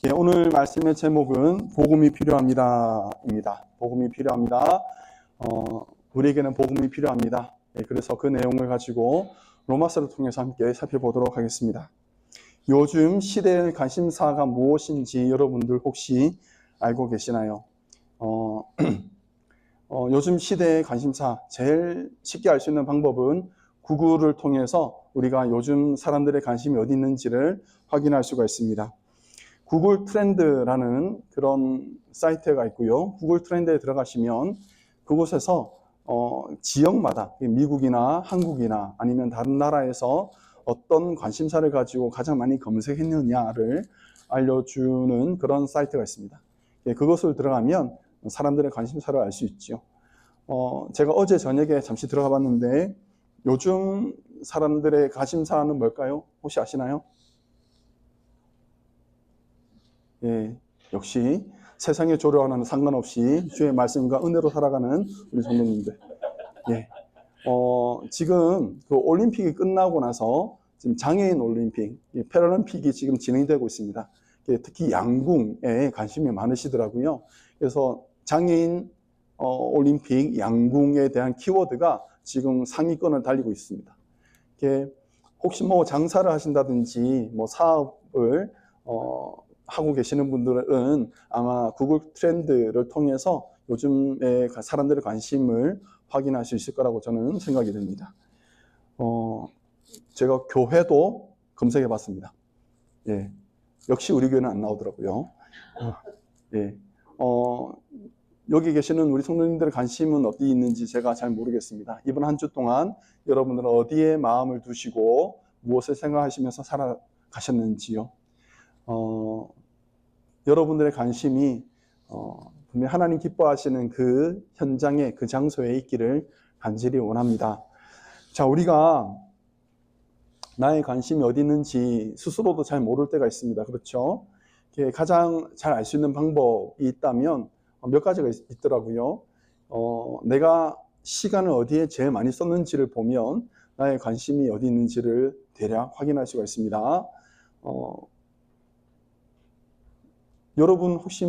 예, 오늘 말씀의 제목은 복음이 필요합니다입니다. 복음이 필요합니다. 우리에게는 복음이 필요합니다. 예, 그래서 그 내용을 가지고 로마서를 통해서 함께 살펴보도록 하겠습니다. 요즘 시대의 관심사가 무엇인지 여러분들 혹시 알고 계시나요? 요즘 시대의 관심사 제일 쉽게 알 수 있는 방법은 구글을 통해서 우리가 요즘 사람들의 관심이 어디 있는지를 확인할 수가 있습니다. 구글 트렌드라는 그런 사이트가 있고요. 구글 트렌드에 들어가시면 그곳에서 지역마다 미국이나 한국이나 아니면 다른 나라에서 어떤 관심사를 가지고 가장 많이 검색했느냐를 알려주는 그런 사이트가 있습니다. 그것을 들어가면 사람들의 관심사를 알 수 있죠. 제가 어제 저녁에 잠시 들어가 봤는데 요즘 사람들의 관심사는 뭘까요? 혹시 아시나요? 예, 역시 세상의 조류와는 상관없이 주의 말씀과 은혜로 살아가는 우리 성도님들. 예, 지금 그 올림픽이 끝나고 나서 지금 장애인 올림픽, 패럴림픽이 지금 진행되고 있습니다. 특히 양궁에 관심이 많으시더라고요. 그래서 장애인 올림픽 양궁에 대한 키워드가 지금 상위권을 달리고 있습니다. 혹시 뭐 장사를 하신다든지 뭐 사업을 하고 계시는 분들은 아마 구글 트렌드를 통해서 요즘에 사람들의 관심을 확인할 수 있을 거라고 저는 생각이 됩니다. 제가 교회도 검색해 봤습니다. 예. 역시 우리 교회는 안 나오더라고요. 예. 여기 계시는 우리 성도님들의 관심은 어디 있는지 제가 잘 모르겠습니다. 이번 한 주 동안 여러분들은 어디에 마음을 두시고 무엇을 생각하시면서 살아가셨는지요. 여러분들의 관심이 분명 하나님 기뻐하시는 그 현장에, 그 장소에 있기를 간절히 원합니다. 자, 우리가 나의 관심이 어디 있는지 스스로도 잘 모를 때가 있습니다. 그렇죠? 가장 잘 알 수 있는 방법이 있다면 몇 가지가 있더라고요. 내가 시간을 어디에 제일 많이 썼는지를 보면 나의 관심이 어디 있는지를 대략 확인할 수가 있습니다. 여러분 혹시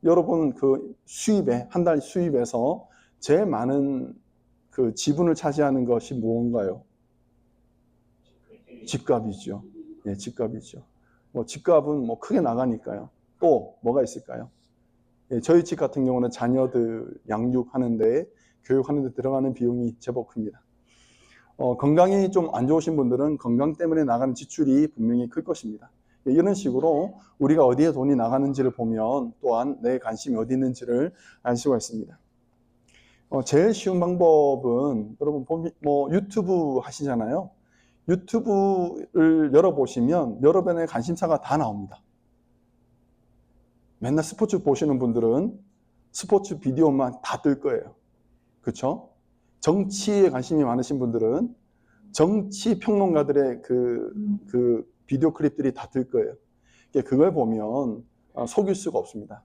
여러분 그 수입에, 한 달 수입에서 제일 많은 그 지분을 차지하는 것이 무언가요? 집값이죠. 예, 집값이죠. 집값은 크게 나가니까요. 또 뭐가 있을까요? 예, 저희 집 같은 경우는 자녀들 양육하는데, 교육하는데 들어가는 비용이 제법 큽니다. 건강이 좀 안 좋으신 분들은 건강 때문에 나가는 지출이 분명히 클 것입니다. 이런 식으로 우리가 어디에 돈이 나가는지를 보면 또한 내 관심이 어디 있는지를 알 수가 있습니다. 제일 쉬운 방법은 여러분 유튜브 하시잖아요. 유튜브를 열어보시면 여러분의 관심사가 다 나옵니다. 맨날 스포츠 보시는 분들은 스포츠 비디오만 다 뜰 거예요. 그렇죠? 정치에 관심이 많으신 분들은 정치 평론가들의 그 비디오 클립들이 다 뜰 거예요. 그걸 보면 속일 수가 없습니다.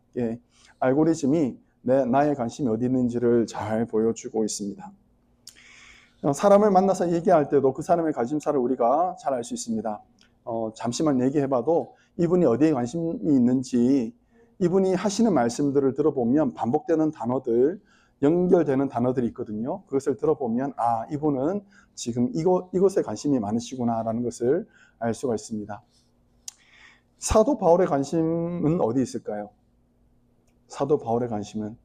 알고리즘이 나의 관심이 어디 있는지를 잘 보여주고 있습니다. 사람을 만나서 얘기할 때도 그 사람의 관심사를 우리가 잘 알 수 있습니다. 잠시만 얘기해봐도 이분이 어디에 관심이 있는지, 이분이 하시는 말씀들을 들어보면 반복되는 단어들, 연결되는 단어들이 있거든요. 그것을 들어보면 이분은 지금 이것에 관심이 많으시구나 라는 것을 알 수가 있습니다. 사도 바울의 관심은 어디 있을까요? 사도 바울의 관심은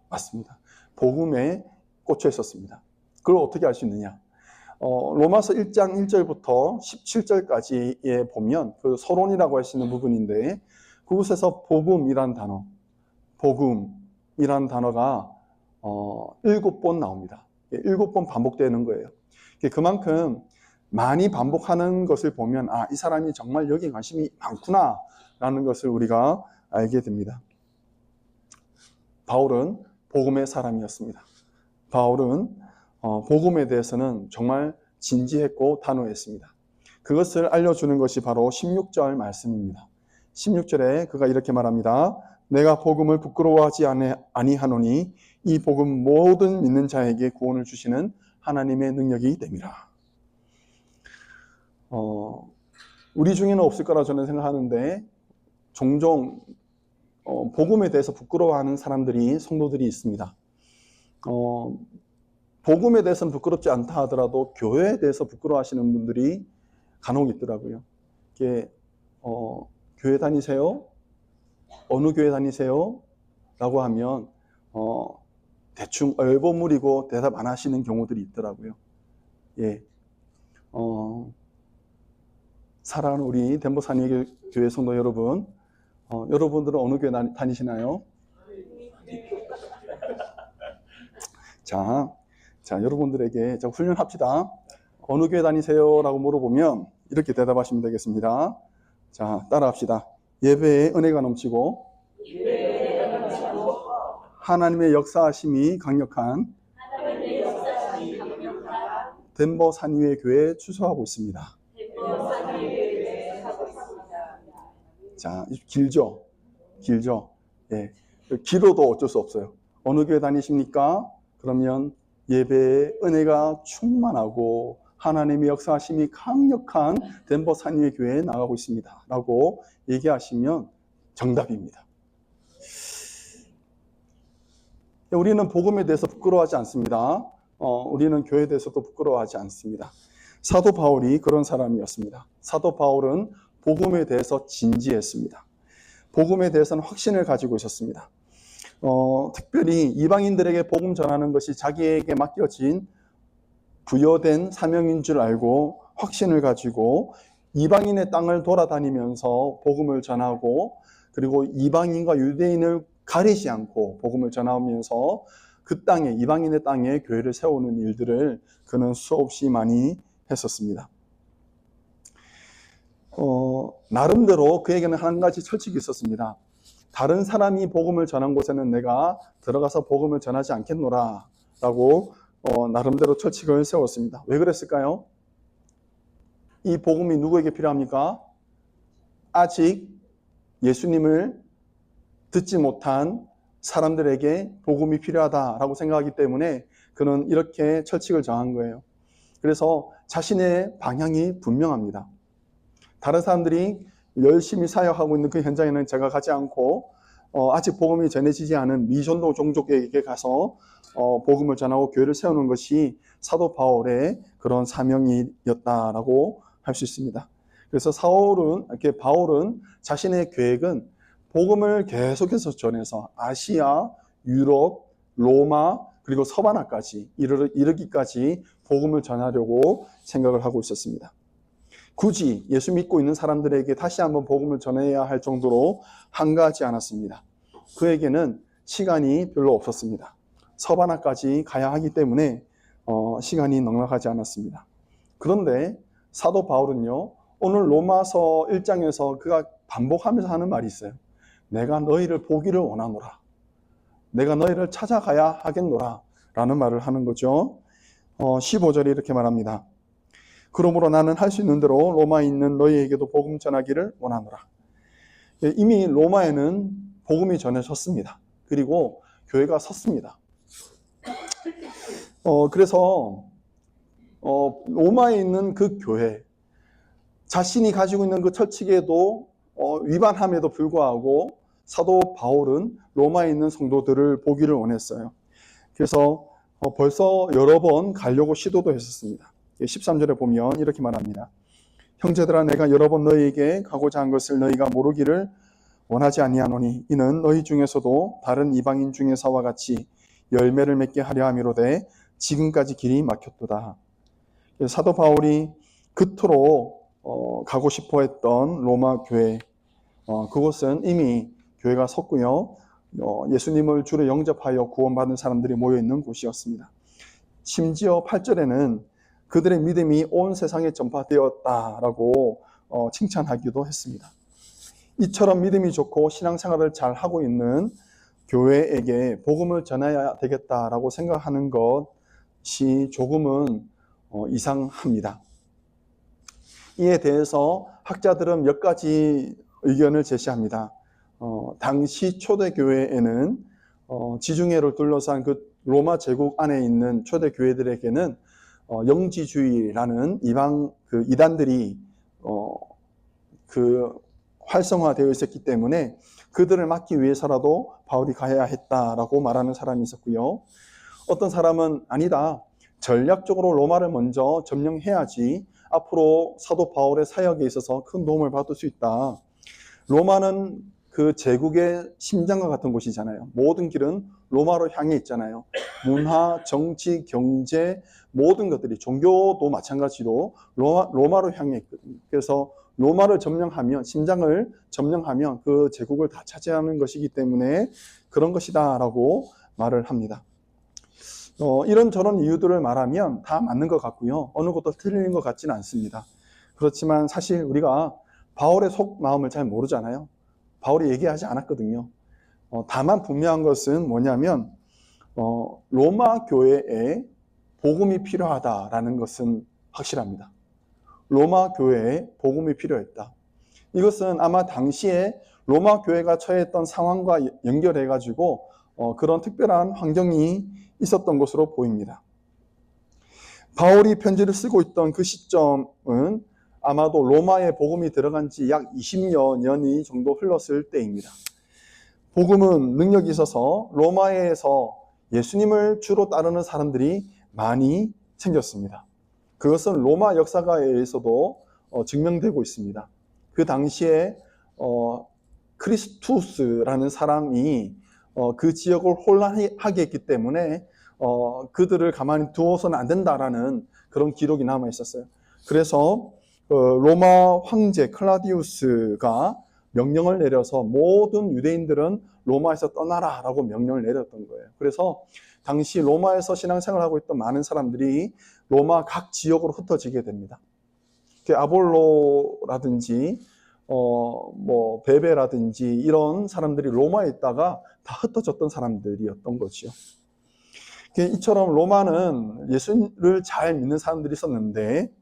맞습니다. 복음에 꽂혀 있었습니다. 그걸 어떻게 알 수 있느냐? 로마서 1장 1절부터 17절까지에 보면 그 서론이라고 할 수 있는 부분인데, 그곳에서 복음이란 단어가 7번 나옵니다. 7번 반복되는 거예요. 그만큼 많이 반복하는 것을 보면 이 사람이 정말 여기에 관심이 많구나 라는 것을 우리가 알게 됩니다. 바울은 복음의 사람이었습니다. 바울은 복음에 대해서는 정말 진지했고 단호했습니다. 그것을 알려주는 것이 바로 16절 말씀입니다. 16절에 그가 이렇게 말합니다. 내가 복음을 부끄러워하지 아니하노니 이 복음 모든 믿는 자에게 구원을 주시는 하나님의 능력이 됨이라. 우리 중에는 없을 거라 저는 생각하는데 종종 복음에 대해서 부끄러워하는 사람들이 성도들이 있습니다. 복음에 대해서는 부끄럽지 않다 하더라도 교회에 대해서 부끄러워하시는 분들이 간혹 있더라고요. 이게 교회 다니세요? 어느 교회 다니세요? 라고 하면 대충 얼버무리고 대답 안 하시는 경우들이 있더라고요. 예. 사랑하는 우리 덴버산위의 교회 성도 여러분, 여러분들은 어느 교회 다니시나요? 자, 여러분들에게 훈련합시다. 어느 교회 다니세요? 라고 물어보면 이렇게 대답하시면 되겠습니다. 자, 따라합시다. 예배에 은혜가 넘치고 하나님의 역사하심이 강력한 덴버 산위의 교회에 추수하고 있습니다. 자, 길죠? 예. 길어도 어쩔 수 없어요. 어느 교회 다니십니까? 그러면 예배에 은혜가 충만하고 하나님의 역사하심이 강력한 덴버 산위의 교회에 나가고 있습니다. 라고 얘기하시면 정답입니다. 우리는 복음에 대해서 부끄러워하지 않습니다. 우리는 교회에 대해서도 부끄러워하지 않습니다. 사도 바울이 그런 사람이었습니다. 사도 바울은 복음에 대해서 진지했습니다. 복음에 대해서는 확신을 가지고 있었습니다. 특별히 이방인들에게 복음 전하는 것이 자기에게 맡겨진 부여된 사명인 줄 알고 확신을 가지고 이방인의 땅을 돌아다니면서 복음을 전하고 그리고 이방인과 유대인을 가리지 않고 복음을 전하면서 그 땅에 이방인의 땅에 교회를 세우는 일들을 그는 수없이 많이 했었습니다. 나름대로 그에게는 한 가지 철칙이 있었습니다. 다른 사람이 복음을 전한 곳에는 내가 들어가서 복음을 전하지 않겠노라 라고 나름대로 철칙을 세웠습니다. 왜 그랬을까요? 이 복음이 누구에게 필요합니까? 아직 예수님을 듣지 못한 사람들에게 복음이 필요하다라고 생각하기 때문에 그는 이렇게 철칙을 정한 거예요. 그래서 자신의 방향이 분명합니다. 다른 사람들이 열심히 사역하고 있는 그 현장에는 제가 가지 않고 아직 복음이 전해지지 않은 미전도 종족에게 가서 복음을 전하고 교회를 세우는 것이 사도 바울의 그런 사명이었다라고 할 수 있습니다. 그래서 바울은 자신의 계획은 복음을 계속해서 전해서 아시아, 유럽, 로마 그리고 서바나까지 이르기까지 복음을 전하려고 생각을 하고 있었습니다. 굳이 예수 믿고 있는 사람들에게 다시 한번 복음을 전해야 할 정도로 한가하지 않았습니다. 그에게는 시간이 별로 없었습니다. 서바나까지 가야 하기 때문에 시간이 넉넉하지 않았습니다. 그런데 사도 바울은요, 오늘 로마서 1장에서 그가 반복하면서 하는 말이 있어요. 내가 너희를 보기를 원하노라. 내가 너희를 찾아가야 하겠노라. 라는 말을 하는 거죠. 15절에 이렇게 말합니다. 그러므로 나는 할 수 있는 대로 로마에 있는 너희에게도 복음 전하기를 원하노라. 이미 로마에는 복음이 전해졌습니다. 그리고 교회가 섰습니다. 그래서 로마에 있는 그 교회, 자신이 가지고 있는 그 철칙에도 위반함에도 불구하고 사도 바울은 로마에 있는 성도들을 보기를 원했어요. 그래서 벌써 여러 번 가려고 시도도 했었습니다. 13절에 보면 이렇게 말합니다. 형제들아 내가 여러 번 너희에게 가고자 한 것을 너희가 모르기를 원하지 아니하노니 이는 너희 중에서도 다른 이방인 중에서와 같이 열매를 맺게 하려 함이로되 지금까지 길이 막혔도다. 사도 바울이 그토록 가고 싶어 했던 로마 교회, 그곳은 이미 교회가 섰고요. 예수님을 주로 영접하여 구원받은 사람들이 모여있는 곳이었습니다. 심지어 8절에는 그들의 믿음이 온 세상에 전파되었다라고 칭찬하기도 했습니다. 이처럼 믿음이 좋고 신앙생활을 잘 하고 있는 교회에게 복음을 전해야 되겠다라고 생각하는 것이 조금은 이상합니다. 이에 대해서 학자들은 몇 가지 의견을 제시합니다. 당시 초대교회에는 지중해를 둘러싼 그 로마 제국 안에 있는 초대교회들에게는 영지주의라는 이단들이 그 활성화되어 있었기 때문에 그들을 막기 위해서라도 바울이 가야 했다라고 말하는 사람이 있었고요. 어떤 사람은 아니다. 전략적으로 로마를 먼저 점령해야지 앞으로 사도 바울의 사역에 있어서 큰 도움을 받을 수 있다. 로마는 그 제국의 심장과 같은 곳이잖아요. 모든 길은 로마로 향해 있잖아요. 문화, 정치, 경제 모든 것들이 종교도 마찬가지로 로마로 향해 있거든요. 그래서 로마를 점령하면 심장을 점령하면 그 제국을 다 차지하는 것이기 때문에 그런 것이다라고 말을 합니다. 이런저런 이유들을 말하면 다 맞는 것 같고요. 어느 것도 틀린 것 같지는 않습니다. 그렇지만 사실 우리가 바울의 속마음을 잘 모르잖아요. 바울이 얘기하지 않았거든요. 다만 분명한 것은 뭐냐면 로마 교회에 복음이 필요하다라는 것은 확실합니다. 로마 교회에 복음이 필요했다. 이것은 아마 당시에 로마 교회가 처했던 상황과 연결해가지고 그런 특별한 환경이 있었던 것으로 보입니다. 바울이 편지를 쓰고 있던 그 시점은 아마도 로마에 복음이 들어간 지 약 20여 년이 정도 흘렀을 때입니다. 복음은 능력이 있어서 로마에서 예수님을 주로 따르는 사람들이 많이 생겼습니다. 그것은 로마 역사가에서도 증명되고 있습니다. 그 당시에 크리스투스라는 사람이 그 지역을 혼란하게 했기 때문에 그들을 가만히 두어서는 안 된다라는 그런 기록이 남아 있었어요. 그래서 로마 황제 클라디우스가 명령을 내려서 모든 유대인들은 로마에서 떠나라라고 명령을 내렸던 거예요. 그래서 당시 로마에서 신앙생활을 하고 있던 많은 사람들이 로마 각 지역으로 흩어지게 됩니다. 아볼로라든지 베베라든지 이런 사람들이 로마에 있다가 다 흩어졌던 사람들이었던 거죠. 이처럼 로마는 예수를 잘 믿는 사람들이 있었는데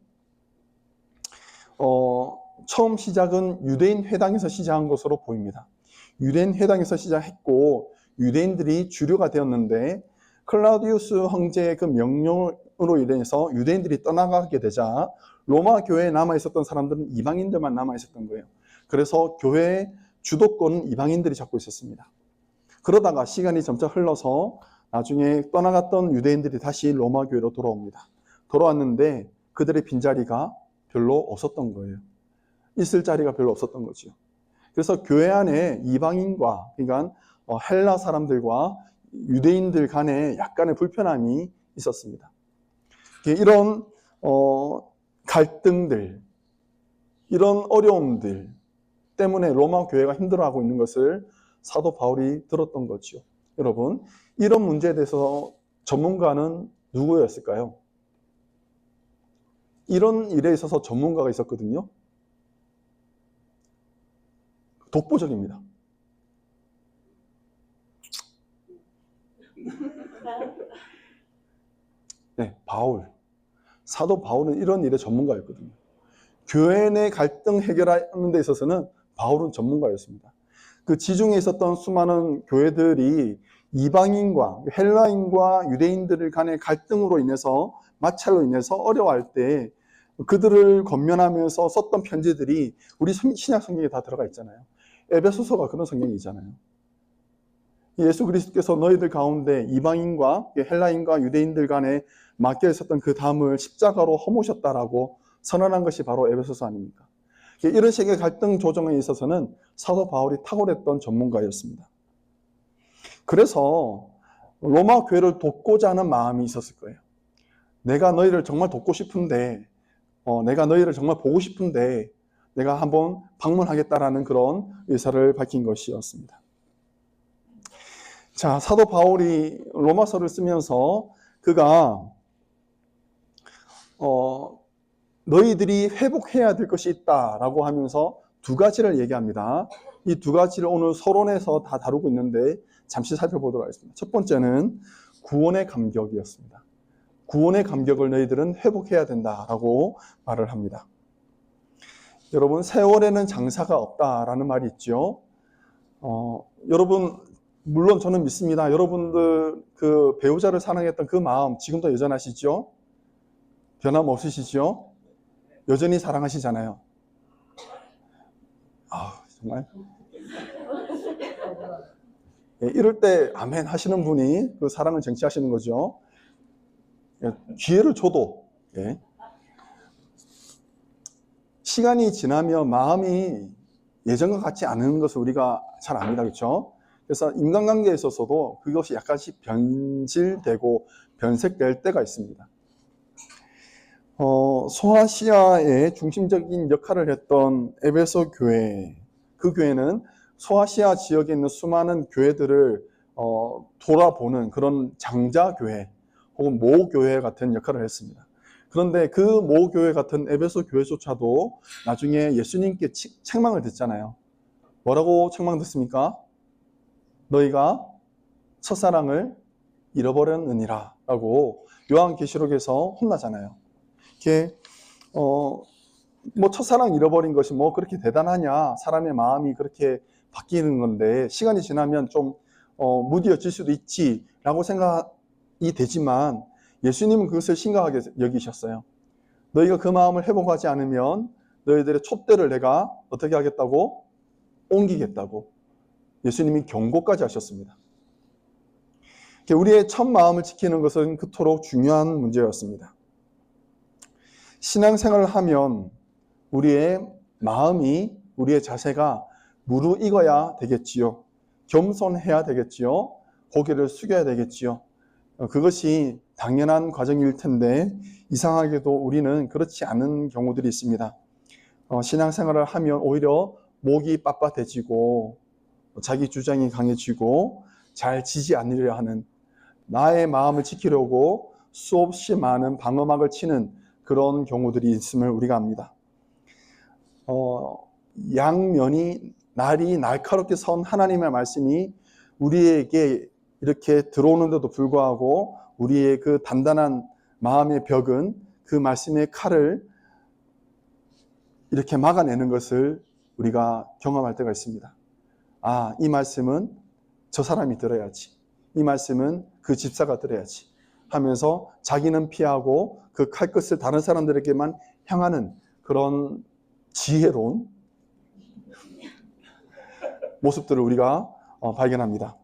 처음 시작은 유대인 회당에서 시작한 것으로 보입니다. 유대인 회당에서 시작했고 유대인들이 주류가 되었는데 클라우디우스 황제의 그 명령으로 인해서 유대인들이 떠나가게 되자 로마 교회에 남아있었던 사람들은 이방인들만 남아있었던 거예요. 그래서 교회의 주도권은 이방인들이 잡고 있었습니다. 그러다가 시간이 점점 흘러서 나중에 떠나갔던 유대인들이 다시 로마 교회로 돌아옵니다. 돌아왔는데 그들의 빈자리가 별로 없었던 거예요. 있을 자리가 별로 없었던 거죠. 그래서 교회 안에 이방인과, 그러니까 헬라 사람들과 유대인들 간에 약간의 불편함이 있었습니다. 이런 갈등들, 이런 어려움들 때문에 로마 교회가 힘들어하고 있는 것을 사도 바울이 들었던 거죠. 여러분, 이런 문제에 대해서 전문가는 누구였을까요? 이런 일에 있어서 전문가가 있었거든요. 독보적입니다. 네, 바울. 사도 바울은 이런 일의 전문가였거든요. 교회 내 갈등 해결하는 데 있어서는 바울은 전문가였습니다. 그 지중해 있었던 수많은 교회들이 이방인과 헬라인과 유대인들 간의 갈등으로 인해서 마찰로 인해서 어려워할 때 그들을 권면하면서 썼던 편지들이 우리 신약 성경에 다 들어가 있잖아요. 에베소서가 그런 성경이잖아요. 예수 그리스도께서 너희들 가운데 이방인과 헬라인과 유대인들 간에 맡겨 있었던 그 담을 십자가로 허무셨다라고 선언한 것이 바로 에베소서 아닙니까? 이런 식의 갈등 조정에 있어서는 사도 바울이 탁월했던 전문가였습니다. 그래서 로마 교회를 돕고자 하는 마음이 있었을 거예요. 내가 너희를 정말 돕고 싶은데, 내가 너희를 정말 보고 싶은데 내가 한번 방문하겠다라는 그런 의사를 밝힌 것이었습니다. 자, 사도 바울이 로마서를 쓰면서 그가 너희들이 회복해야 될 것이 있다라고 하면서 두 가지를 얘기합니다. 이 두 가지를 오늘 서론에서 다 다루고 있는데 잠시 살펴보도록 하겠습니다. 첫 번째는 구원의 감격이었습니다. 구원의 감격을 너희들은 회복해야 된다라고 말을 합니다. 여러분, 세월에는 장사가 없다라는 말이 있죠. 여러분, 물론 저는 믿습니다. 여러분들 그 배우자를 사랑했던 그 마음 지금도 여전하시죠? 변함없으시죠? 여전히 사랑하시잖아요. 정말. 예, 이럴 때 아멘 하시는 분이 그 사랑을 쟁취하시는 거죠. 예, 기회를 줘도. 예. 시간이 지나면 마음이 예전과 같지 않은 것을 우리가 잘 압니다. 그렇죠? 그래서 인간관계에 있어서도 그것이 약간씩 변질되고 변색될 때가 있습니다. 소아시아의 중심적인 역할을 했던 에베소 교회, 그 교회는 소아시아 지역에 있는 수많은 교회들을 돌아보는 그런 장자교회 혹은 모교회 같은 역할을 했습니다. 그런데 그 모교회 같은 에베소 교회조차도 나중에 예수님께 책망을 듣잖아요. 뭐라고 책망 듣습니까? 너희가 첫사랑을 잃어버렸느니라 라고 요한계시록에서 혼나잖아요. 이게 뭐 첫사랑 잃어버린 것이 뭐 그렇게 대단하냐, 사람의 마음이 그렇게 바뀌는 건데 시간이 지나면 좀 무디어질 수도 있지 라고 생각이 되지만 예수님은 그것을 심각하게 여기셨어요. 너희가 그 마음을 회복하지 않으면 너희들의 촛대를 내가 어떻게 하겠다고? 옮기겠다고 예수님이 경고까지 하셨습니다. 우리의 첫 마음을 지키는 것은 그토록 중요한 문제였습니다. 신앙생활을 하면 우리의 마음이, 우리의 자세가 무르익어야 되겠지요. 겸손해야 되겠지요. 고개를 숙여야 되겠지요. 그것이 당연한 과정일 텐데 이상하게도 우리는 그렇지 않은 경우들이 있습니다. 신앙생활을 하면 오히려 목이 빳빳해지고 자기 주장이 강해지고 잘 지지 않으려 하는, 나의 마음을 지키려고 수없이 많은 방어막을 치는 그런 경우들이 있음을 우리가 압니다. 양면이 날이 날카롭게 선 하나님의 말씀이 우리에게 이렇게 들어오는데도 불구하고 우리의 그 단단한 마음의 벽은 그 말씀의 칼을 이렇게 막아내는 것을 우리가 경험할 때가 있습니다. 아, 이 말씀은 저 사람이 들어야지. 이 말씀은 그 집사가 들어야지 하면서 자기는 피하고 그 칼끝을 다른 사람들에게만 향하는 그런 지혜로운 모습들을 우리가 발견합니다.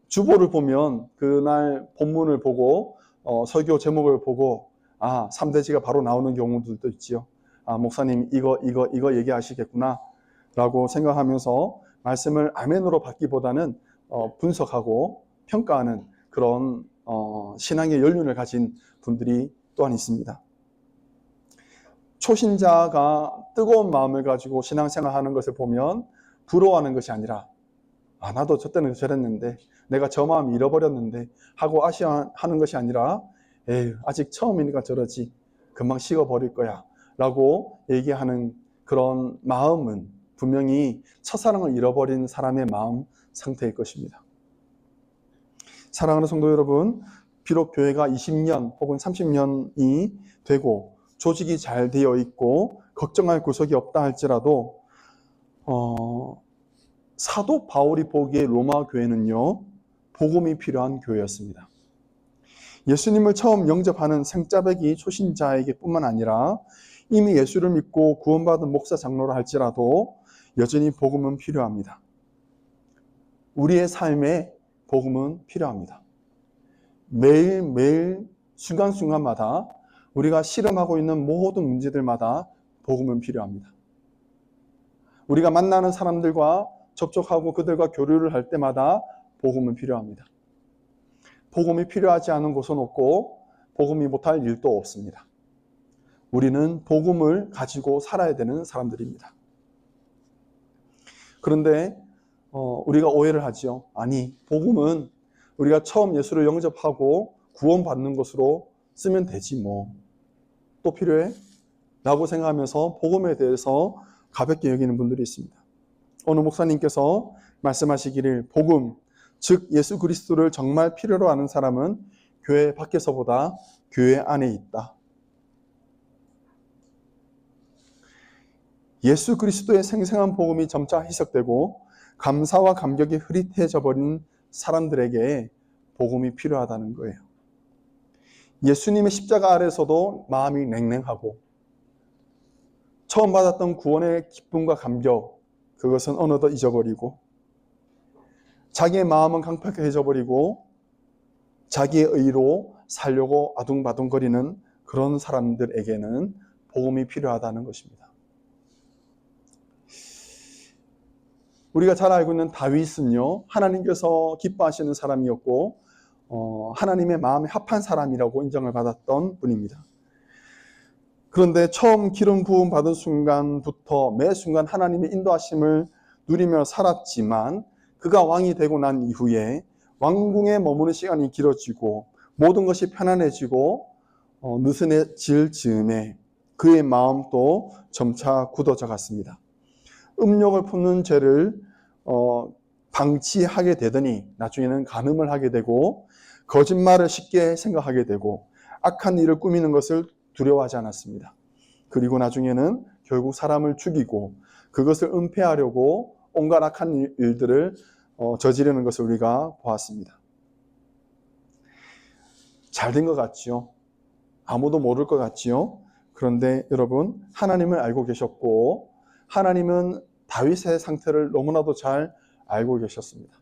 주보를 보면 그날 본문을 보고 설교 제목을 보고 3대지가 바로 나오는 경우들도 있지요. 목사님 이거 얘기하시겠구나 라고 생각하면서 말씀을 아멘으로 받기보다는 분석하고 평가하는 그런 신앙의 연륜을 가진 분들이 또한 있습니다. 초신자가 뜨거운 마음을 가지고 신앙생활하는 것을 보면 부러워하는 것이 아니라 나도 저 때는 저랬는데 내가 저 마음 잃어버렸는데 하고 아쉬워하는 것이 아니라 에휴 아직 처음이니까 저러지 금방 식어버릴 거야 라고 얘기하는 그런 마음은 분명히 첫사랑을 잃어버린 사람의 마음 상태일 것입니다. 사랑하는 성도 여러분, 비록 교회가 20년 혹은 30년이 되고 조직이 잘 되어 있고 걱정할 구석이 없다 할지라도 사도 바울이 보기에 로마 교회는요, 복음이 필요한 교회였습니다. 예수님을 처음 영접하는 생짜배기 초신자에게 뿐만 아니라 이미 예수를 믿고 구원받은 목사 장로라 할지라도 여전히 복음은 필요합니다. 우리의 삶에 복음은 필요합니다. 매일매일 순간순간마다 우리가 씨름하고 있는 모든 문제들마다 복음은 필요합니다. 우리가 만나는 사람들과 접촉하고 그들과 교류를 할 때마다 복음은 필요합니다. 복음이 필요하지 않은 곳은 없고 복음이 못할 일도 없습니다. 우리는 복음을 가지고 살아야 되는 사람들입니다. 그런데 우리가 오해를 하죠. 아니, 복음은 우리가 처음 예수를 영접하고 구원받는 것으로 쓰면 되지 뭐. 또 필요해? 라고 생각하면서 복음에 대해서 가볍게 여기는 분들이 있습니다. 어느 목사님께서 말씀하시기를 복음, 즉 예수 그리스도를 정말 필요로 하는 사람은 교회 밖에서보다 교회 안에 있다. 예수 그리스도의 생생한 복음이 점차 희석되고 감사와 감격이 흐릿해져 버린 사람들에게 복음이 필요하다는 거예요. 예수님의 십자가 아래서도 마음이 냉랭하고 처음 받았던 구원의 기쁨과 감격, 그것은 어느덧 잊어버리고 자기의 마음은 강팍해져 버리고 자기의 의로 살려고 아둥바둥거리는 그런 사람들에게는 복음이 필요하다는 것입니다. 우리가 잘 알고 있는 다윗은요, 하나님께서 기뻐하시는 사람이었고 하나님의 마음에 합한 사람이라고 인정을 받았던 분입니다. 그런데 처음 기름 부음 받은 순간부터 매 순간 하나님의 인도하심을 누리며 살았지만 그가 왕이 되고 난 이후에 왕궁에 머무는 시간이 길어지고 모든 것이 편안해지고 느슨해질 즈음에 그의 마음도 점차 굳어져 갔습니다. 음욕을 품는 죄를 방치하게 되더니 나중에는 간음을 하게 되고 거짓말을 쉽게 생각하게 되고 악한 일을 꾸미는 것을 두려워하지 않았습니다. 그리고 나중에는 결국 사람을 죽이고 그것을 은폐하려고 온갖 악한 일들을 저지르는 것을 우리가 보았습니다. 잘 된 것 같지요? 아무도 모를 것 같지요? 그런데 여러분, 하나님을 알고 계셨고 하나님은 다윗의 상태를 너무나도 잘 알고 계셨습니다.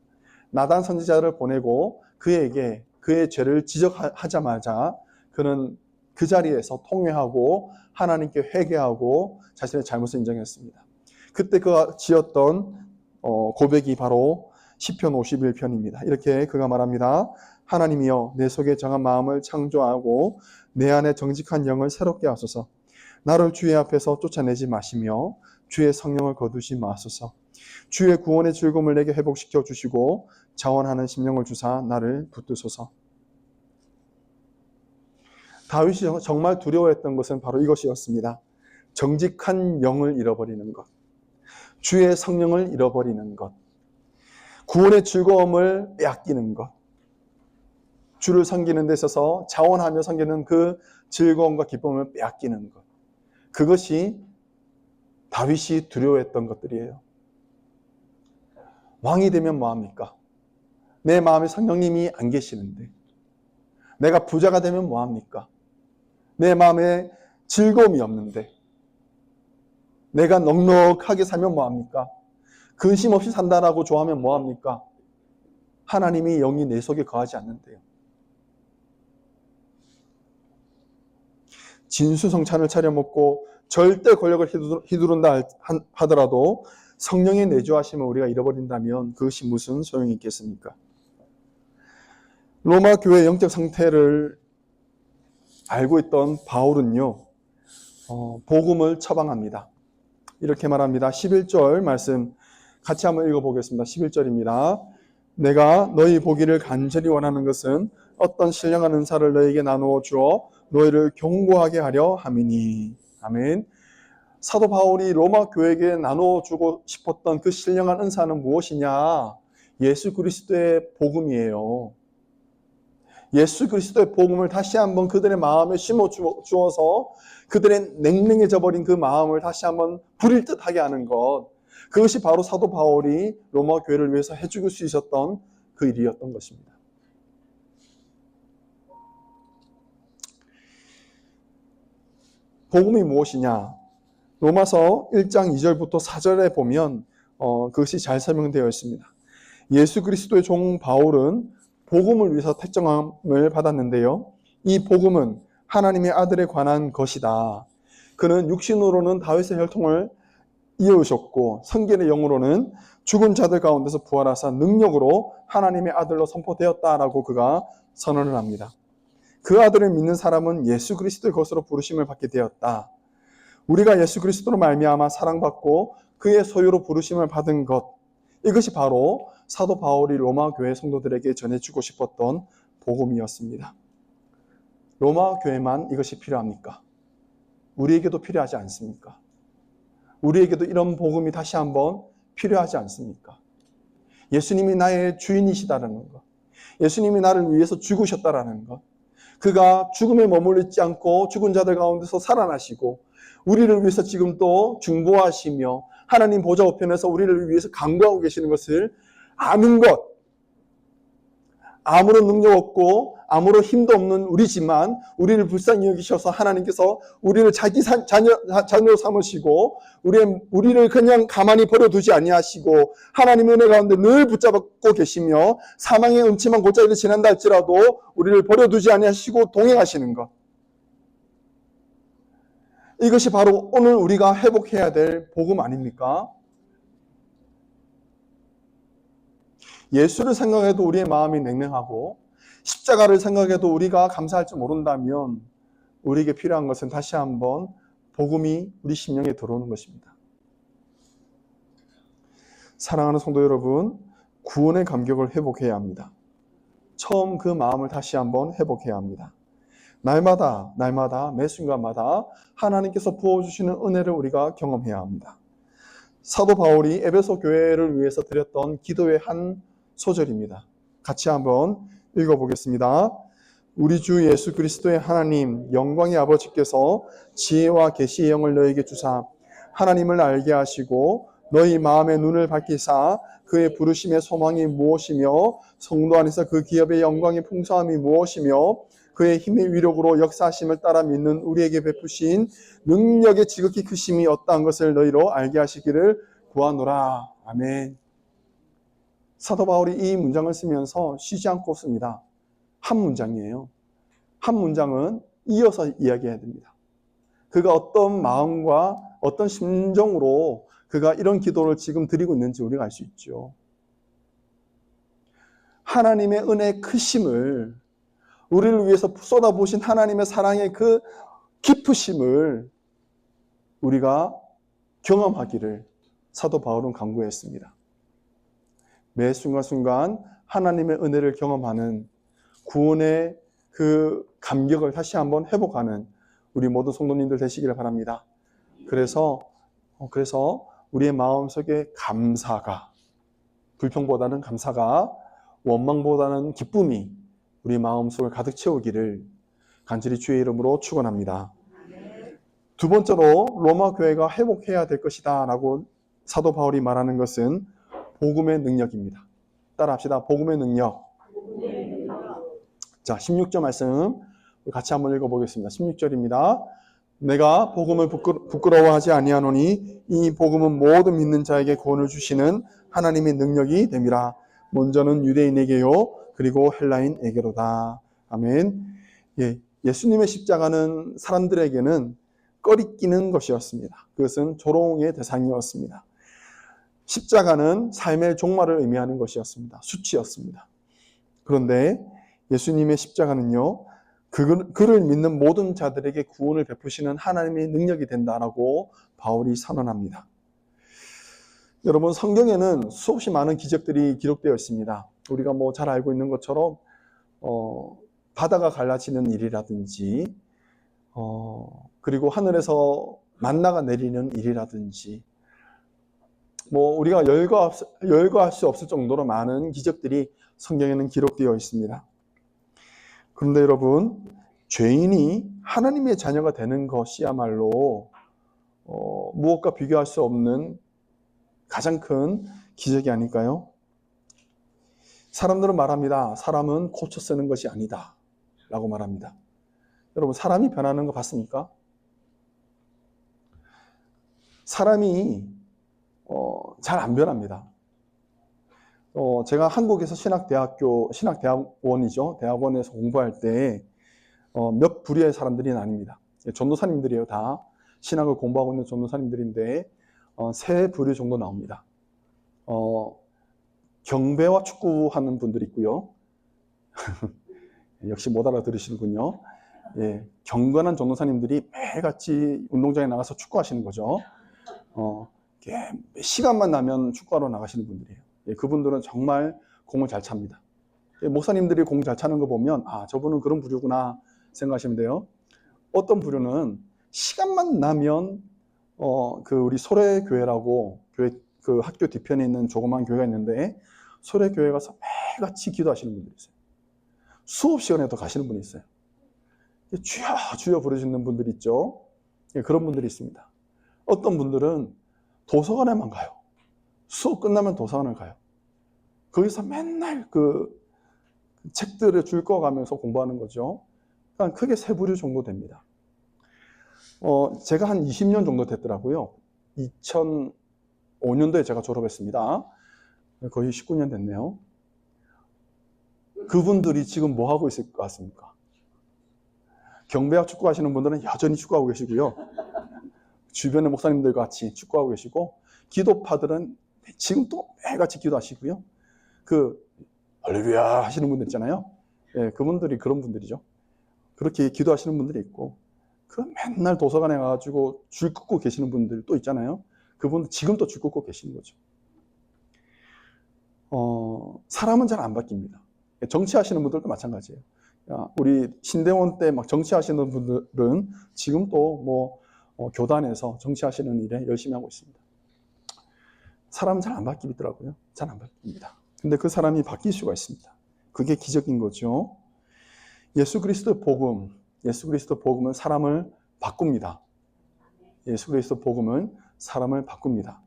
나단 선지자를 보내고 그에게 그의 죄를 지적하자마자 그는 그 자리에서 통회하고 하나님께 회개하고 자신의 잘못을 인정했습니다. 그때 그가 지었던 고백이 바로 시편 51편입니다. 이렇게 그가 말합니다. 하나님이여 내 속에 정한 마음을 창조하고 내 안에 정직한 영을 새롭게 하소서. 나를 주의 앞에서 쫓아내지 마시며 주의 성령을 거두지 마소서. 주의 구원의 즐거움을 내게 회복시켜 주시고 자원하는 심령을 주사 나를 붙드소서. 다윗이 정말 두려워했던 것은 바로 이것이었습니다. 정직한 영을 잃어버리는 것, 주의 성령을 잃어버리는 것, 구원의 즐거움을 빼앗기는 것, 주를 섬기는 데 있어서 자원하며 섬기는 그 즐거움과 기쁨을 빼앗기는 것, 그것이 다윗이 두려워했던 것들이에요. 왕이 되면 뭐합니까? 내 마음에 성령님이 안 계시는데 내가 부자가 되면 뭐합니까? 내 마음에 즐거움이 없는데 내가 넉넉하게 살면 뭐합니까? 근심 없이 산다라고 좋아하면 뭐합니까? 하나님이 영이 내 속에 거하지 않는데요. 진수성찬을 차려먹고 절대 권력을 휘두른다 하더라도 성령의 내주하심을 우리가 잃어버린다면 그것이 무슨 소용이 있겠습니까? 로마 교회의 영적 상태를 알고 있던 바울은요, 복음을 처방합니다. 이렇게 말합니다. 11절 말씀 같이 한번 읽어보겠습니다. 11절입니다. 내가 너희 보기를 간절히 원하는 것은 어떤 신령한 은사를 너희에게 나누어 주어 너희를 경고하게 하려 함이니. 아멘. 사도 바울이 로마 교회에게 나누어 주고 싶었던 그 신령한 은사는 무엇이냐? 예수 그리스도의 복음이에요. 예수 그리스도의 복음을 다시 한번 그들의 마음에 심어 주어서 그들의 냉랭해져 버린 그 마음을 다시 한번 불일 듯하게 하는 것, 그것이 바로 사도 바울이 로마 교회를 위해서 해주길 수 있었던 그 일이었던 것입니다. 복음이 무엇이냐? 로마서 1장 2절부터 4절에 보면 그것이 잘 설명되어 있습니다. 예수 그리스도의 종 바울은 복음을 위해서 택정함을 받았는데요. 이 복음은 하나님의 아들에 관한 것이다. 그는 육신으로는 다윗의 혈통을 이어오셨고 성결의 영으로는 죽은 자들 가운데서 부활하사 능력으로 하나님의 아들로 선포되었다라고 그가 선언을 합니다. 그 아들을 믿는 사람은 예수 그리스도의 것으로 부르심을 받게 되었다. 우리가 예수 그리스도로 말미암아 사랑받고 그의 소유로 부르심을 받은 것, 이것이 바로 사도 바울이 로마 교회 성도들에게 전해주고 싶었던 복음이었습니다. 로마 교회만 이것이 필요합니까? 우리에게도 필요하지 않습니까? 우리에게도 이런 복음이 다시 한번 필요하지 않습니까? 예수님이 나의 주인이시다라는 것, 예수님이 나를 위해서 죽으셨다라는 것, 그가 죽음에 머물지 않고 죽은 자들 가운데서 살아나시고 우리를 위해서 지금 또 중보하시며 하나님 보좌 우편에서 우리를 위해서 간구하고 계시는 것을 아는 것, 아무런 능력 없고 아무런 힘도 없는 우리지만 우리를 불쌍히 여기셔서 하나님께서 우리를 자기 자녀 삼으시고 우리를 그냥 가만히 버려두지 아니하시고 하나님의 은혜 가운데 늘 붙잡고 계시며 사망의 음침한 골짜기를 지난다 할지라도 우리를 버려두지 아니하시고 동행하시는 것. 이것이 바로 오늘 우리가 회복해야 될 복음 아닙니까? 예수를 생각해도 우리의 마음이 냉랭하고 십자가를 생각해도 우리가 감사할 줄 모른다면 우리에게 필요한 것은 다시 한번 복음이 우리 심령에 들어오는 것입니다. 사랑하는 성도 여러분, 구원의 감격을 회복해야 합니다. 처음 그 마음을 다시 한번 회복해야 합니다. 날마다 매 순간마다 하나님께서 부어주시는 은혜를 우리가 경험해야 합니다. 사도 바울이 에베소 교회를 위해서 드렸던 기도의 한 소절입니다. 같이 한번 읽어보겠습니다. 우리 주 예수 그리스도의 하나님 영광의 아버지께서 지혜와 계시의 영을 너에게 주사 하나님을 알게 하시고 너희 마음의 눈을 밝히사 그의 부르심의 소망이 무엇이며 성도 안에서 그 기업의 영광의 풍성함이 무엇이며 그의 힘의 위력으로 역사하심을 따라 믿는 우리에게 베푸신 능력의 지극히 크심이 어떠한 것을 너희로 알게 하시기를 구하노라. 아멘. 사도 바울이 이 문장을 쓰면서 쉬지 않고 씁니다. 한 문장이에요. 한 문장은 이어서 이야기해야 됩니다. 그가 어떤 마음과 어떤 심정으로 그가 이런 기도를 지금 드리고 있는지 우리가 알 수 있죠. 하나님의 은혜의 크심을, 우리를 위해서 쏟아부으신 하나님의 사랑의 그 깊으심을 우리가 경험하기를 사도 바울은 간구했습니다. 매 순간순간 하나님의 은혜를 경험하는 구원의 그 감격을 다시 한번 회복하는 우리 모든 성도님들 되시기를 바랍니다. 그래서 우리의 마음속에 감사가, 불평보다는 감사가, 원망보다는 기쁨이 우리 마음속을 가득 채우기를 간절히 주의 이름으로 축원합니다. 두 번째로 로마 교회가 회복해야 될 것이다 라고 사도 바울이 말하는 것은 복음의 능력입니다. 따라합시다. 복음의 능력. 자, 16절 말씀 같이 한번 읽어보겠습니다. 16절입니다. 내가 복음을 부끄러워하지 아니하노니 이 복음은 모든 믿는 자에게 구원을 주시는 하나님의 능력이 됨이라. 먼저는 유대인에게요 그리고 헬라인에게로다. 아멘. 예수님의 십자가는 사람들에게는 꺼리끼는 것이었습니다. 그것은 조롱의 대상이었습니다. 십자가는 삶의 종말을 의미하는 것이었습니다. 수치였습니다. 그런데 예수님의 십자가는요, 그를 믿는 모든 자들에게 구원을 베푸시는 하나님의 능력이 된다라고 바울이 선언합니다. 여러분, 성경에는 수없이 많은 기적들이 기록되어 있습니다. 우리가 잘 알고 있는 것처럼 바다가 갈라지는 일이라든지 그리고 하늘에서 만나가 내리는 일이라든지 우리가 열거할 수 없을 정도로 많은 기적들이 성경에는 기록되어 있습니다. 그런데 여러분, 죄인이 하나님의 자녀가 되는 것이야말로 무엇과 비교할 수 없는 가장 큰 기적이 아닐까요? 사람들은 말합니다. 사람은 고쳐 쓰는 것이 아니다 라고 말합니다. 여러분, 사람이 변하는 거 봤습니까? 사람이 잘 안 변합니다. 제가 한국에서 신학대학원이죠. 대학원에서 공부할 때 몇 부류의 사람들이 나뉩니다. 전도사님들이에요. 다 신학을 공부하고 있는 전도사님들인데 세 부류 정도 나옵니다. 경배와 축구하는 분들이 있고요. 역시 못 알아들으시는군요. 경건한 전도사님들이 매일같이 운동장에 나가서 축구하시는 거죠. 시간만 나면 축구하러 나가시는 분들이에요. 그분들은 정말 공을 잘 찹니다. 목사님들이 공 잘 차는 거 보면 저분은 그런 부류구나 생각하시면 돼요. 어떤 부류는 시간만 나면 우리 소래교회라고 그 학교 뒤편에 있는 조그만 교회가 있는데 소래교회 가서 매일같이 기도하시는 분들이 있어요. 수업 시간에도 가시는 분이 있어요. 주여 주여 부르시는 분들이 있죠. 그런 분들이 있습니다. 어떤 분들은 도서관에만 가요. 수업 끝나면 도서관을 가요. 거기서 맨날 책들을 줄 꺼가면서 공부하는 거죠. 그러니까 크게 세 부류 정도 됩니다. 제가 한 20년 정도 됐더라고요. 2005년도에 제가 졸업했습니다. 거의 19년 됐네요. 그분들이 지금 뭐 하고 있을 것 같습니까? 경배와 축구하시는 분들은 여전히 축구하고 계시고요. 주변의 목사님들과 같이 축구하고 계시고, 기도파들은 지금 또 매일같이 기도하시고요. 할렐루야 하시는 분들 있잖아요. 예, 그분들이 그런 분들이죠. 그렇게 기도하시는 분들이 있고, 맨날 도서관에 가가지고 줄 긋고 계시는 분들 또 있잖아요. 그분들 지금 또 줄 긋고 계시는 거죠. 사람은 잘 안 바뀝니다. 정치하시는 분들도 마찬가지예요. 우리 신대원 때 막 정치하시는 분들은 지금 또 교단에서 정치하시는 일에 열심히 하고 있습니다. 사람은 잘 안 바뀌더라고요. 잘 안 바뀝니다. 근데 그 사람이 바뀔 수가 있습니다. 그게 기적인 거죠. 예수 그리스도의 복음은 사람을 바꿉니다. 예수 그리스도 복음은 사람을 바꿉니다.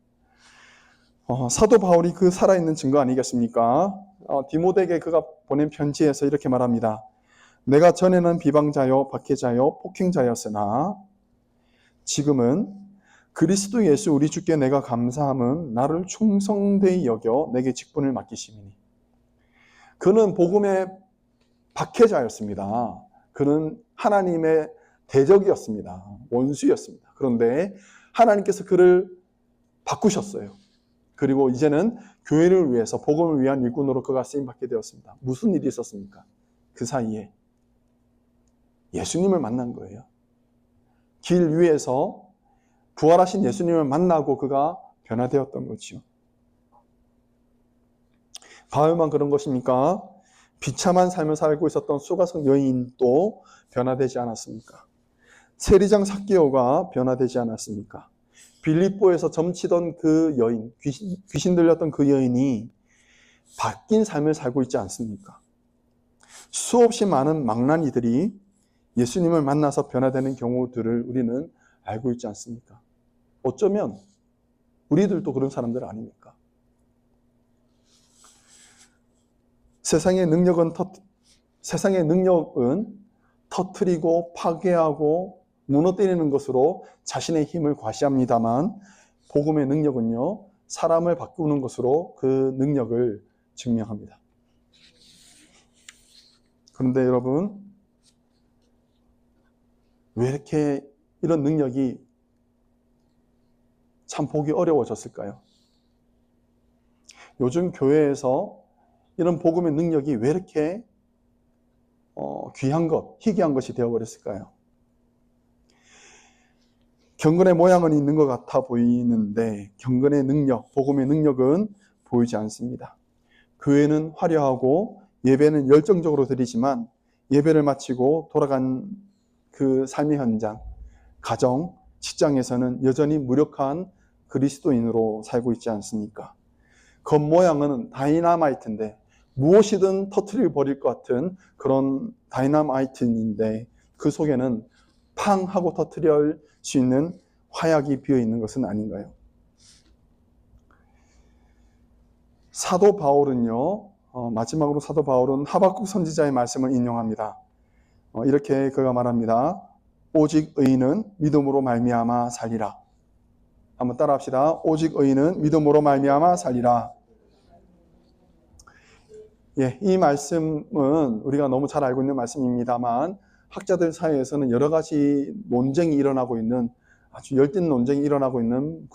사도 바울이 그 살아있는 증거 아니겠습니까? 디모데에게 그가 보낸 편지에서 이렇게 말합니다. 내가 전에는 비방자요, 박해자요, 폭행자였으나 지금은 그리스도 예수 우리 주께 내가 감사함은 나를 충성되이 여겨 내게 직분을 맡기심이니. 그는 복음의 박해자였습니다. 그는 하나님의 대적이었습니다. 원수였습니다. 그런데 하나님께서 그를 바꾸셨어요. 그리고 이제는 교회를 위해서 복음을 위한 일꾼으로 그가 쓰임받게 되었습니다. 무슨 일이 있었습니까? 그 사이에 예수님을 만난 거예요. 길 위에서 부활하신 예수님을 만나고 그가 변화되었던 거죠. 바울만 그런 것입니까? 비참한 삶을 살고 있었던 수가성 여인도 변화되지 않았습니까? 세리장 삭개오가 변화되지 않았습니까? 빌립보에서 점치던 그 여인, 귀신 들렸던 그 여인이 바뀐 삶을 살고 있지 않습니까? 수없이 많은 망나니들이 예수님을 만나서 변화되는 경우들을 우리는 알고 있지 않습니까? 어쩌면 우리들도 그런 사람들 아닙니까? 세상의 능력은 터뜨리고 파괴하고 무너뜨리는 것으로 자신의 힘을 과시합니다만 복음의 능력은요, 사람을 바꾸는 것으로 그 능력을 증명합니다. 그런데 여러분, 왜 이렇게 이런 능력이 참 보기 어려워졌을까요? 요즘 교회에서 이런 복음의 능력이 왜 이렇게 귀한 것, 희귀한 것이 되어버렸을까요? 경건의 모양은 있는 것 같아 보이는데 경건의 능력, 복음의 능력은 보이지 않습니다. 교회는 화려하고 예배는 열정적으로 드리지만 예배를 마치고 돌아간 그 삶의 현장, 가정, 직장에서는 여전히 무력한 그리스도인으로 살고 있지 않습니까? 겉모양은 다이나마이트인데 무엇이든 터트려 버릴 것 같은 그런 다이나마이트인데 그 속에는 팡 하고 터트릴 수 있는 화약이 비어 있는 것은 아닌가요? 사도 바울은요, 마지막으로 사도 바울은 하박국 선지자의 말씀을 인용합니다. 이렇게 그가 말합니다. 오직 의인은 믿음으로 말미암아 살리라. 한번 따라합시다. 오직 의인은 믿음으로 말미암아 살리라. 예, 이 말씀은 우리가 너무 잘 알고 있는 말씀입니다만 학자들 사이에서는 여러 가지 논쟁이 일어나고 있는, 아주 열띤 논쟁이 일어나고 있는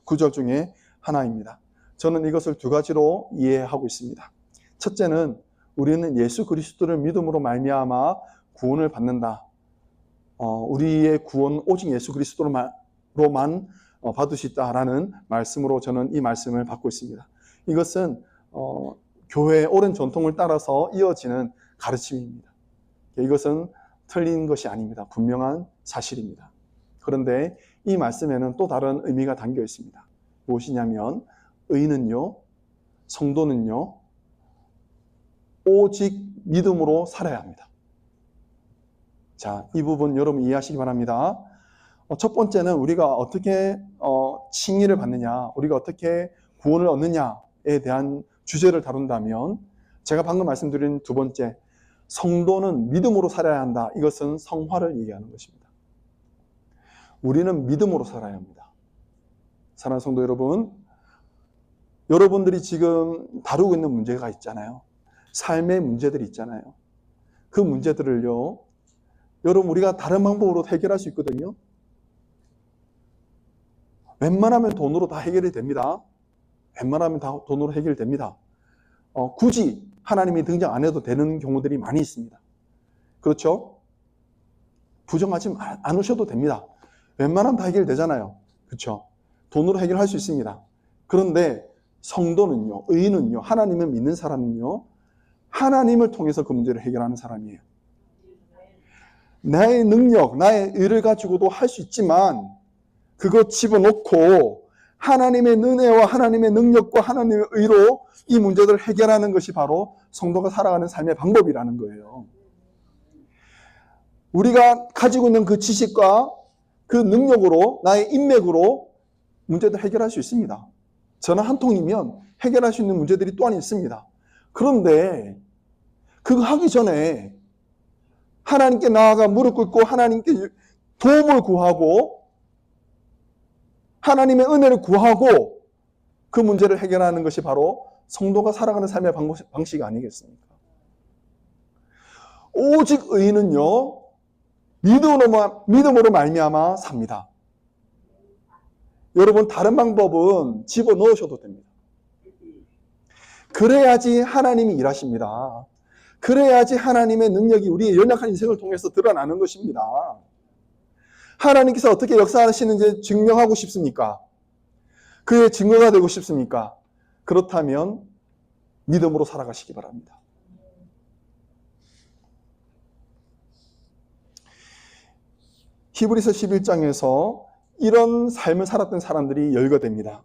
구절 중에 하나입니다. 저는 이것을 두 가지로 이해하고 있습니다. 첫째는 우리는 예수 그리스도를 믿음으로 말미암아 구원을 받는다. 우리의 구원은 오직 예수 그리스도로만 받을 수 있다라는 말씀으로 저는 이 말씀을 받고 있습니다. 이것은 교회의 오랜 전통을 따라서 이어지는 가르침입니다. 이것은 틀린 것이 아닙니다. 분명한 사실입니다. 그런데 이 말씀에는 또 다른 의미가 담겨 있습니다. 무엇이냐면 의인은요, 성도는요, 오직 믿음으로 살아야 합니다. 자, 이 부분 여러분 이해하시기 바랍니다. 첫 번째는 우리가 어떻게 칭의를 받느냐, 우리가 어떻게 구원을 얻느냐에 대한 주제를 다룬다면, 제가 방금 말씀드린 두 번째, 성도는 믿음으로 살아야 한다. 이것은 성화를 얘기하는 것입니다. 우리는 믿음으로 살아야 합니다. 사랑하는 성도 여러분, 여러분들이 지금 다루고 있는 문제가 있잖아요. 삶의 문제들이 있잖아요. 그 문제들을요, 여러분 우리가 다른 방법으로 해결할 수 있거든요. 웬만하면 돈으로 다 해결이 됩니다. 웬만하면 다 돈으로 해결됩니다. 굳이 하나님이 등장 안 해도 되는 경우들이 많이 있습니다. 그렇죠? 부정하지 않으셔도 됩니다. 웬만하면 다 해결되잖아요. 그렇죠? 돈으로 해결할 수 있습니다. 그런데 성도는요, 의인은요, 하나님을 믿는 사람은요, 하나님을 통해서 그 문제를 해결하는 사람이에요. 나의 능력, 나의 의를 가지고도 할 수 있지만 그거 집어넣고 하나님의 은혜와 하나님의 능력과 하나님의 의로 이 문제들을 해결하는 것이 바로 성도가 살아가는 삶의 방법이라는 거예요. 우리가 가지고 있는 그 지식과 그 능력으로, 나의 인맥으로 문제들 해결할 수 있습니다. 전화 한 통이면 해결할 수 있는 문제들이 또한 있습니다. 그런데 그거 하기 전에 하나님께 나아가 무릎 꿇고 하나님께 도움을 구하고 하나님의 은혜를 구하고 그 문제를 해결하는 것이 바로 성도가 살아가는 삶의 방식 아니겠습니까? 오직 의인은요, 믿음으로 말미암아 삽니다. 여러분, 다른 방법은 집어넣으셔도 됩니다. 그래야지 하나님이 일하십니다. 그래야지 하나님의 능력이 우리의 연약한 인생을 통해서 드러나는 것입니다. 하나님께서 어떻게 역사하시는지 증명하고 싶습니까? 그의 증거가 되고 싶습니까? 그렇다면 믿음으로 살아가시기 바랍니다. 히브리서 11장에서 이런 삶을 살았던 사람들이 열거됩니다.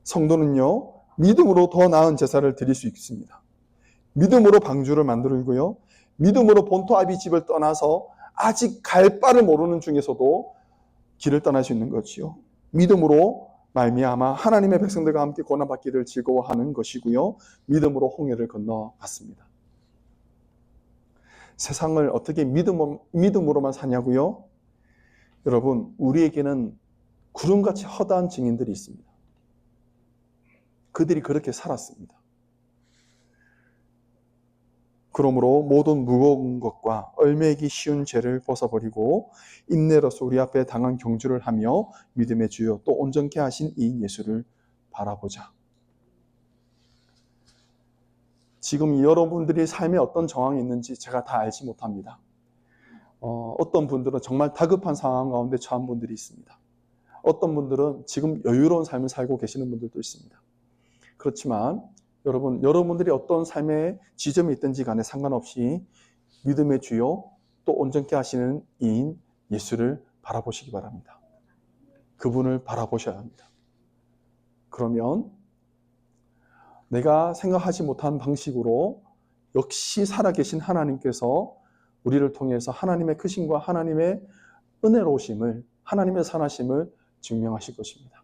성도는요, 믿음으로 더 나은 제사를 드릴 수 있습니다. 믿음으로 방주를 만들고요, 믿음으로 본토 아비 집을 떠나서 아직 갈 바를 모르는 중에서도 길을 떠날 수 있는 거지요. 믿음으로 말미암아 하나님의 백성들과 함께 고난받기를 즐거워하는 것이고요, 믿음으로 홍해를 건너갔습니다. 세상을 어떻게 믿음으로만 사냐고요? 여러분, 우리에게는 구름같이 허다한 증인들이 있습니다. 그들이 그렇게 살았습니다. 그러므로 모든 무거운 것과 얼매기 쉬운 죄를 벗어버리고 인내로서 우리 앞에 당한 경주를 하며 믿음의 주요 또 온전케 하신 이 예수를 바라보자. 지금 여러분들이 삶에 어떤 정황이 있는지 제가 다 알지 못합니다. 어떤 분들은 정말 다급한 상황 가운데 처한 분들이 있습니다. 어떤 분들은 지금 여유로운 삶을 살고 계시는 분들도 있습니다. 그렇지만 여러분들이 어떤 삶의 지점이 있든지 간에 상관없이 믿음의 주요 또 온전케 하시는 이인 예수를 바라보시기 바랍니다. 그분을 바라보셔야 합니다. 그러면 내가 생각하지 못한 방식으로 역시 살아계신 하나님께서 우리를 통해서 하나님의 크심과 하나님의 은혜로우심을, 하나님의 선하심을 증명하실 것입니다.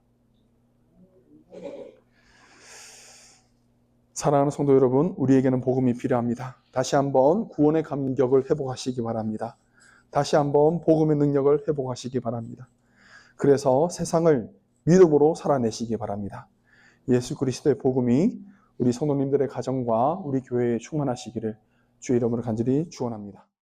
사랑하는 성도 여러분, 우리에게는 복음이 필요합니다. 다시 한번 구원의 감격을 회복하시기 바랍니다. 다시 한번 복음의 능력을 회복하시기 바랍니다. 그래서 세상을 믿음으로 살아내시기 바랍니다. 예수 그리스도의 복음이 우리 성도님들의 가정과 우리 교회에 충만하시기를 주의 이름으로 간절히 축원합니다.